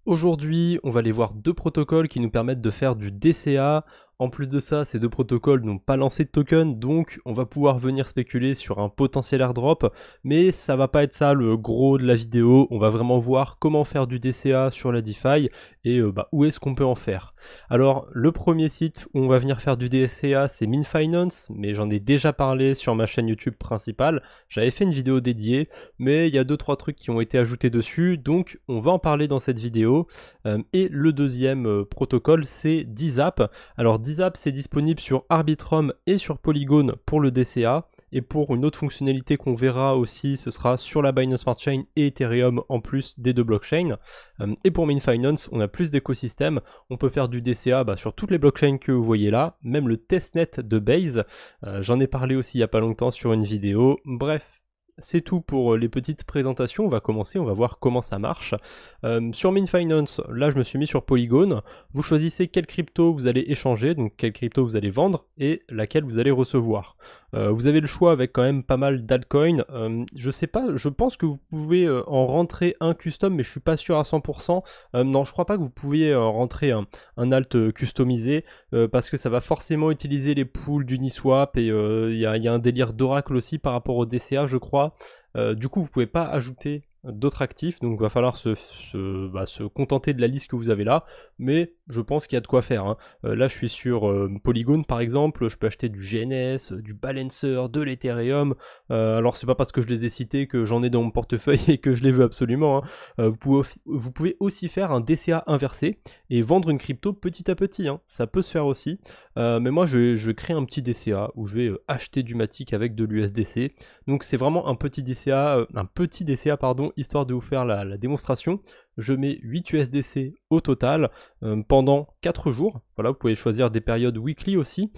Aujourd'hui, on va aller voir deux protocoles qui nous permettent de faire du DCA. En plus de ça, ces deux protocoles n'ont pas lancé de token, donc on va pouvoir venir spéculer sur un potentiel airdrop, mais ça va pas être ça le gros de la vidéo. On va vraiment voir comment faire du DCA sur la DeFi et où est-ce qu'on peut en faire. Alors, le premier site où on va venir faire du DCA, c'est MinFinance, mais j'en ai déjà parlé sur ma chaîne YouTube principale. J'avais fait une vidéo dédiée, mais il y a 2-3 trucs qui ont été ajoutés dessus, donc on va en parler dans cette vidéo. Et le deuxième protocole, c'est DZAP. Alors DZAP, c'est disponible sur Arbitrum et sur Polygon pour le DCA. Et pour une autre fonctionnalité qu'on verra aussi, ce sera sur la Binance Smart Chain et Ethereum en plus des deux blockchains. Et pour MinFinance, on a plus d'écosystèmes. On peut faire du DCA sur toutes les blockchains que vous voyez là, même le testnet de Base. J'en ai parlé aussi il n'y a pas longtemps sur une vidéo. Bref. C'est tout pour les petites présentations, on va commencer, on va voir comment ça marche. Sur MinFinance, là je me suis mis sur Polygon. Vous choisissez quelle crypto vous allez échanger, donc quelle crypto vous allez vendre et laquelle vous allez recevoir. Vous avez le choix avec quand même pas mal d'altcoins. Je sais pas, je pense que vous pouvez en rentrer un custom, mais je suis pas sûr à 100%. Non, je crois pas que vous pouviez rentrer un alt customisé parce que ça va forcément utiliser les pools d'Uniswap et il y a un délire d'Oracle aussi par rapport au DCA, je crois. Du coup, vous pouvez pas ajouter d'autres actifs, donc il va falloir se contenter de la liste que vous avez là, mais je pense qu'il y a de quoi faire, hein. Là je suis sur Polygon par exemple, je peux acheter du GNS, du Balancer, de l'Ethereum, alors c'est pas parce que je les ai cités que j'en ai dans mon portefeuille et que je les veux absolument, hein. Vous pouvez aussi faire un DCA inversé et vendre une crypto petit à petit, hein. Ça peut se faire aussi, mais moi je vais créer un petit DCA où je vais acheter du Matic avec de l'USDC, donc c'est vraiment un petit DCA, pardon, histoire de vous faire la démonstration. Je mets 8 USDC au total pendant 4 jours. Voilà, vous pouvez choisir des périodes weekly aussi.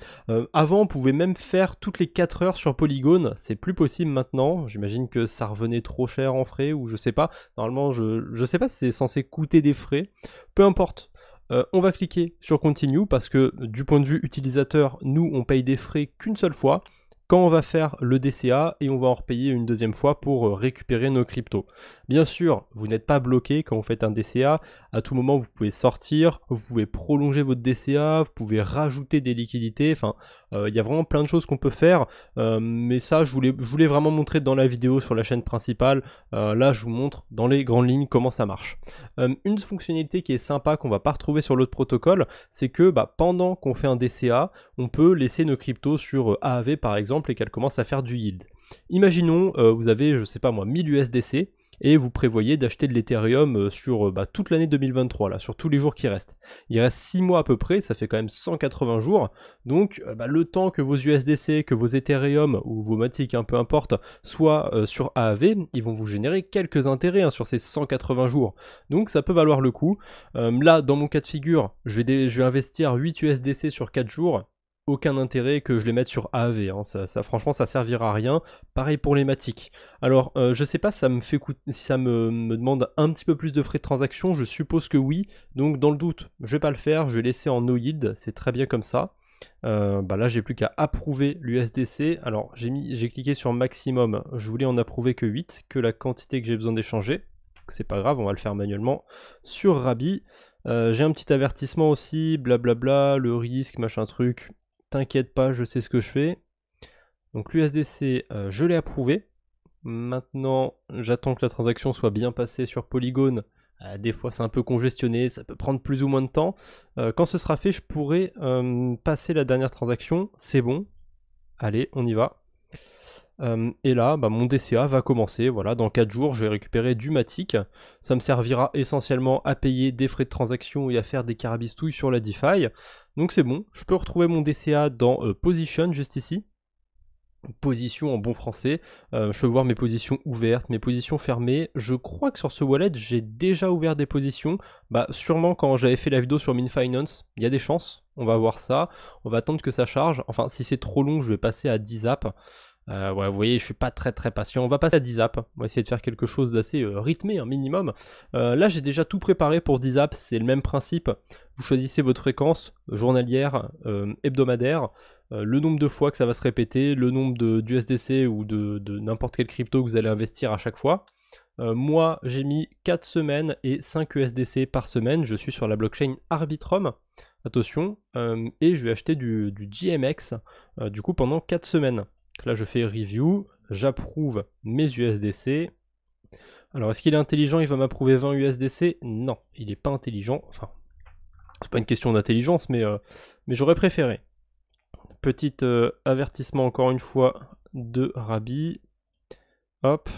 Avant, on pouvait même faire toutes les 4 heures sur Polygon. C'est plus possible maintenant. J'imagine que ça revenait trop cher en frais ou je sais pas. Normalement, je sais pas si c'est censé coûter des frais. Peu importe. On va cliquer sur Continue parce que du point de vue utilisateur, nous, on paye des frais qu'une seule fois quand on va faire le DCA et on va en repayer une deuxième fois pour récupérer nos cryptos. Bien sûr, vous n'êtes pas bloqué quand vous faites un DCA, à tout moment vous pouvez sortir, vous pouvez prolonger votre DCA, vous pouvez rajouter des liquidités, enfin il y a vraiment plein de choses qu'on peut faire, mais ça je voulais vraiment montrer dans la vidéo sur la chaîne principale. Là je vous montre dans les grandes lignes comment ça marche. Une fonctionnalité qui est sympa qu'on va pas retrouver sur l'autre protocole, c'est que pendant qu'on fait un DCA, on peut laisser nos cryptos sur AAV par exemple et qu'elles commencent à faire du yield. Imaginons, vous avez, je sais pas moi, 1000 USDC et vous prévoyez d'acheter de l'Ethereum sur toute l'année 2023, là, sur tous les jours qui restent. Il reste 6 mois à peu près, ça fait quand même 180 jours, donc le temps que vos USDC, que vos Ethereum ou vos Matic, peu importe, soient sur AAV, ils vont vous générer quelques intérêts sur ces 180 jours. Donc ça peut valoir le coup. Là, dans mon cas de figure, je vais investir 8 USDC sur 4 jours, aucun intérêt que je les mette sur AAV, hein. Franchement ça servira à rien. Pareil pour les Matic. Alors je sais pas si ça me demande un petit peu plus de frais de transaction, je suppose que oui, donc dans le doute je vais pas le faire, je vais laisser en no yield, c'est très bien comme ça. Là j'ai plus qu'à approuver l'USDC. Alors j'ai cliqué sur maximum, je voulais en approuver que 8, que la quantité que j'ai besoin d'échanger. C'est pas grave, on va le faire manuellement sur Rabi. J'ai un petit avertissement aussi, blablabla, le risque, machin truc. T'inquiète pas, je sais ce que je fais. Donc l'USDC, je l'ai approuvé. Maintenant, j'attends que la transaction soit bien passée sur Polygon. Des fois, c'est un peu congestionné, ça peut prendre plus ou moins de temps. Quand ce sera fait, je pourrai passer la dernière transaction. C'est bon. Allez, on y va. Et là, mon DCA va commencer. Voilà, dans 4 jours, je vais récupérer du Matic. Ça me servira essentiellement à payer des frais de transaction et à faire des carabistouilles sur la DeFi. Donc c'est bon, je peux retrouver mon DCA dans Position, juste ici. Position en bon français. Je peux voir mes positions ouvertes, mes positions fermées. Je crois que sur ce wallet, j'ai déjà ouvert des positions. Sûrement quand j'avais fait la vidéo sur MinFinance, il y a des chances. On va voir ça. On va attendre que ça charge. Enfin, si c'est trop long, je vais passer à 10 apps. Ouais, vous voyez, je suis pas très patient. On va passer à 10 apps. On va essayer de faire quelque chose d'assez rythmé, un minimum. Là, j'ai déjà tout préparé pour 10 apps. C'est le même principe. Vous choisissez votre fréquence journalière, hebdomadaire, le nombre de fois que ça va se répéter, le nombre d'USDC ou de n'importe quelle crypto que vous allez investir à chaque fois. Moi, j'ai mis 4 semaines et 5 USDC par semaine. Je suis sur la blockchain Arbitrum, attention, et je vais acheter du GMX, du coup, pendant 4 semaines. Donc là, je fais review, j'approuve mes USDC. Alors, est-ce qu'il est intelligent? Il va m'approuver 20 USDC? Non, il n'est pas intelligent. Enfin, c'est pas une question d'intelligence, mais j'aurais préféré. Petit avertissement encore une fois de Rabi. Hop.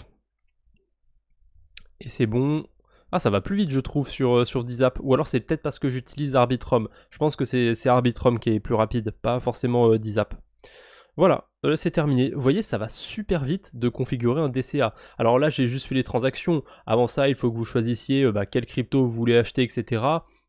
Et c'est bon. Ah, ça va plus vite, je trouve, sur Dizap. Ou alors c'est peut-être parce que j'utilise Arbitrum. Je pense que c'est Arbitrum qui est plus rapide, pas forcément Dizap. Voilà, c'est terminé. Vous voyez, ça va super vite de configurer un DCA. Alors là, j'ai juste fait les transactions. Avant ça, il faut que vous choisissiez quelle crypto vous voulez acheter, etc.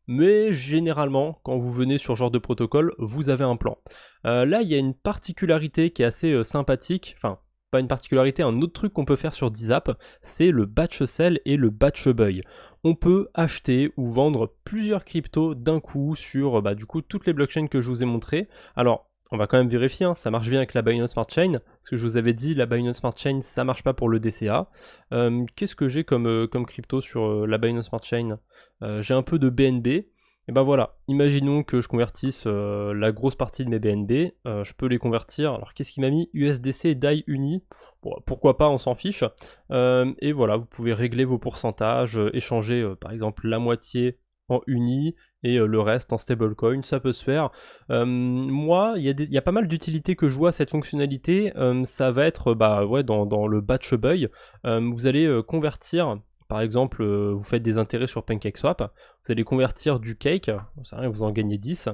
Mais généralement, quand vous venez sur ce genre de protocole, vous avez un plan. Là, il y a une particularité qui est assez sympathique. Enfin, pas une particularité, un autre truc qu'on peut faire sur Dizap, c'est le batch sell et le batch buy. On peut acheter ou vendre plusieurs cryptos d'un coup sur du coup toutes les blockchains que je vous ai montrées. Alors, on va quand même vérifier, hein, ça marche bien avec la Binance Smart Chain. Parce que je vous avais dit, la Binance Smart Chain, ça marche pas pour le DCA. Qu'est-ce que j'ai comme crypto sur la Binance Smart Chain? J'ai un peu de BNB. Et ben voilà, imaginons que je convertisse la grosse partie de mes BNB. Je peux les convertir. Alors qu'est-ce qui m'a mis? USDC et DAI uni. Bon, pourquoi pas, on s'en fiche. Et voilà, vous pouvez régler vos pourcentages, échanger par exemple la moitié en uni et le reste en stablecoin, ça peut se faire. Moi, il y a pas mal d'utilités que je vois à cette fonctionnalité. Ça va être dans le batch buy. Vous allez convertir, par exemple, vous faites des intérêts sur PancakeSwap, vous allez convertir du cake, c'est rien, vous en gagnez 10.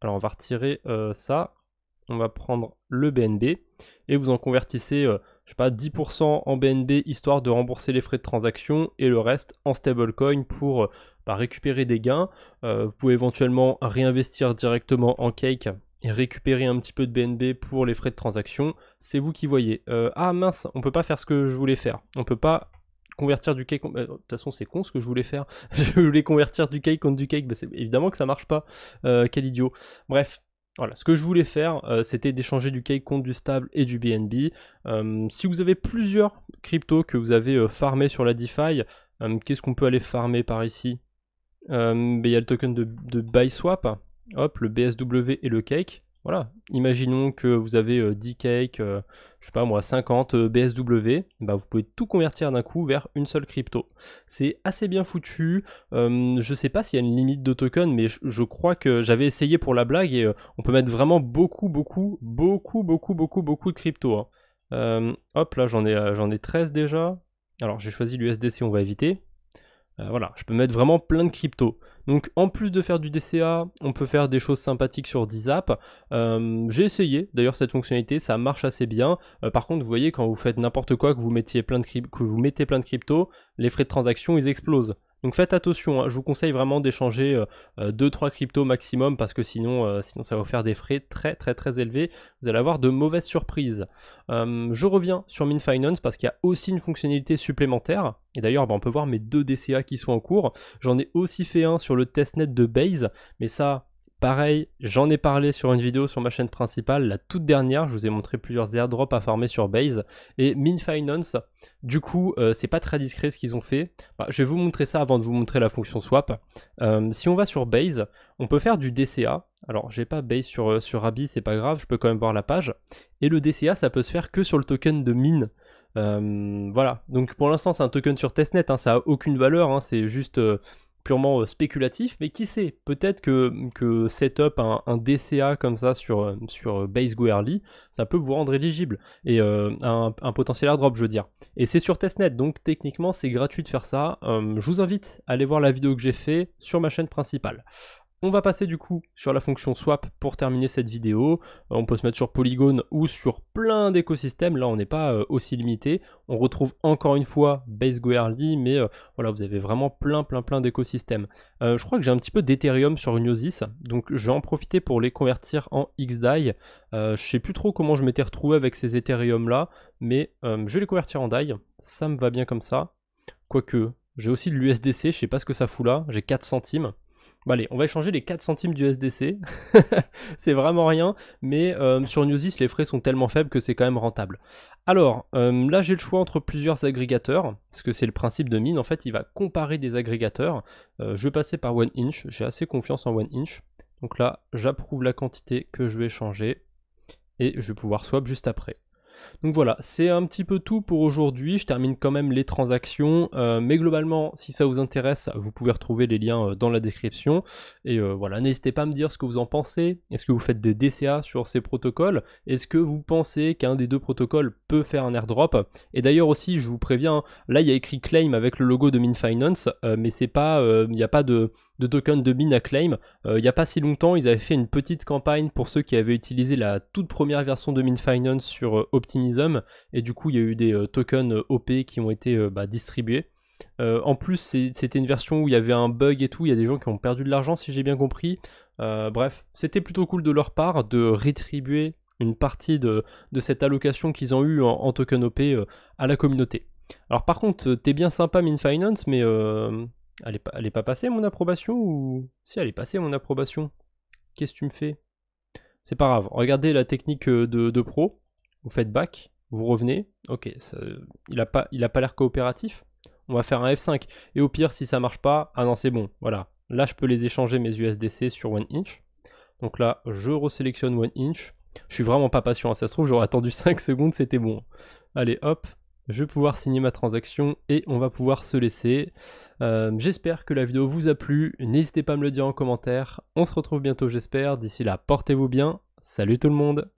Alors on va retirer ça, on va prendre le BNB et vous en convertissez je sais pas, 10% en BNB histoire de rembourser les frais de transaction et le reste en stablecoin pour récupérer des gains. Vous pouvez éventuellement réinvestir directement en cake et récupérer un petit peu de BNB pour les frais de transaction. C'est vous qui voyez. Ah mince, on peut pas faire ce que je voulais faire. On peut pas convertir du cake. De toute façon, c'est con ce que je voulais faire. Je voulais convertir du cake contre du cake. Bah, évidemment que ça marche pas. Quel idiot. Bref. Voilà, ce que je voulais faire, c'était d'échanger du cake contre du stable et du BNB. Si vous avez plusieurs cryptos que vous avez farmé sur la DeFi, qu'est-ce qu'on peut aller farmer par ici? Il y a le token de BuySwap, hop, le BSW et le cake. Voilà, imaginons que vous avez 10 cakes, je sais pas moi, 50 BSW, bah vous pouvez tout convertir d'un coup vers une seule crypto. C'est assez bien foutu, je sais pas s'il y a une limite de tokens, mais je crois que j'avais essayé pour la blague et on peut mettre vraiment beaucoup de cryptos. Hein. Hop, là j'en ai 13 déjà. Alors j'ai choisi l'USDC, on va éviter. Voilà, je peux mettre vraiment plein de cryptos. Donc en plus de faire du DCA, on peut faire des choses sympathiques sur Dizap. J'ai essayé d'ailleurs cette fonctionnalité, ça marche assez bien. Par contre, vous voyez, quand vous faites n'importe quoi, que vous mettez plein de cryptos, les frais de transaction ils explosent. Donc faites attention, hein. Je vous conseille vraiment d'échanger 2-3 cryptos maximum parce que sinon ça va vous faire des frais très élevés. Vous allez avoir de mauvaises surprises. Je reviens sur MinFinance parce qu'il y a aussi une fonctionnalité supplémentaire. Et d'ailleurs, on peut voir mes 2 DCA qui sont en cours. J'en ai aussi fait un sur le testnet de Base, mais ça, pareil, j'en ai parlé sur une vidéo sur ma chaîne principale, la toute dernière. Je vous ai montré plusieurs airdrops à farmer sur Base. Et MinFinance, du coup, c'est pas très discret ce qu'ils ont fait. Je vais vous montrer ça avant de vous montrer la fonction swap. Si on va sur Base, on peut faire du DCA. Alors, j'ai pas Base sur Rabi, c'est pas grave, je peux quand même voir la page. Et le DCA, ça peut se faire que sur le token de Min. Voilà, donc pour l'instant c'est un token sur testnet, hein, ça a aucune valeur, hein, c'est juste purement spéculatif, mais qui sait, peut-être que setup un DCA comme ça sur Base Goerli, ça peut vous rendre éligible, et un potentiel airdrop je veux dire. Et c'est sur testnet, donc techniquement c'est gratuit de faire ça. Je vous invite à aller voir la vidéo que j'ai fait sur ma chaîne principale. On va passer du coup sur la fonction swap pour terminer cette vidéo. On peut se mettre sur Polygon ou sur plein d'écosystèmes. Là, on n'est pas aussi limité. On retrouve encore une fois Base Goerli, mais voilà, vous avez vraiment plein d'écosystèmes. Je crois que j'ai un petit peu d'Ethereum sur Gnosis, donc je vais en profiter pour les convertir en XDAI. Je sais plus trop comment je m'étais retrouvé avec ces Ethereum là, mais je vais les convertir en DAI. Ça me va bien comme ça. Quoique, j'ai aussi de l'USDC, je sais pas ce que ça fout là. J'ai 4 centimes. Bon allez, on va échanger les 4 centimes du SDC. C'est vraiment rien, mais sur Newsys, les frais sont tellement faibles que c'est quand même rentable. Alors, là j'ai le choix entre plusieurs agrégateurs, parce que c'est le principe de Mine, en fait il va comparer des agrégateurs. Je vais passer par OneInch, j'ai assez confiance en OneInch. Donc là, j'approuve la quantité que je vais échanger, et je vais pouvoir swap juste après. Donc voilà, c'est un petit peu tout pour aujourd'hui. Je termine quand même les transactions, mais globalement, si ça vous intéresse, vous pouvez retrouver les liens dans la description. Et voilà, n'hésitez pas à me dire ce que vous en pensez. Est-ce que vous faites des DCA sur ces protocoles? Est-ce que vous pensez qu'un des deux protocoles peut faire un airdrop? Et d'ailleurs aussi, je vous préviens, là il y a écrit claim avec le logo de Min Finance, mais c'est pas, il n'y a pas de token de mine à claim. Il n'y a pas si longtemps, ils avaient fait une petite campagne pour ceux qui avaient utilisé la toute première version de Min Finance sur Optimism, et du coup il y a eu des tokens OP qui ont été distribués. En plus c'était une version où il y avait un bug et tout, il y a des gens qui ont perdu de l'argent si j'ai bien compris. Bref, c'était plutôt cool de leur part de rétribuer une partie de cette allocation qu'ils ont eu en token OP à la communauté. Alors par contre, t'es bien sympa Min Finance, mais elle est pas passée mon approbation ou... Si, elle est passée mon approbation. Qu'est-ce que tu me fais? C'est pas grave. Regardez la technique de pro. Vous faites back, vous revenez. Ok, ça, il a pas l'air coopératif. On va faire un F5. Et au pire, si ça marche pas, ah non, c'est bon. Voilà. Là, je peux les échanger mes USDC sur OneInch. Donc là, je resélectionne OneInch. Je suis vraiment pas patient. Ça se trouve, j'aurais attendu 5 secondes, c'était bon. Allez, hop. Je vais pouvoir signer ma transaction et on va pouvoir se laisser. J'espère que la vidéo vous a plu. N'hésitez pas à me le dire en commentaire. On se retrouve bientôt, j'espère. D'ici là, portez-vous bien. Salut tout le monde!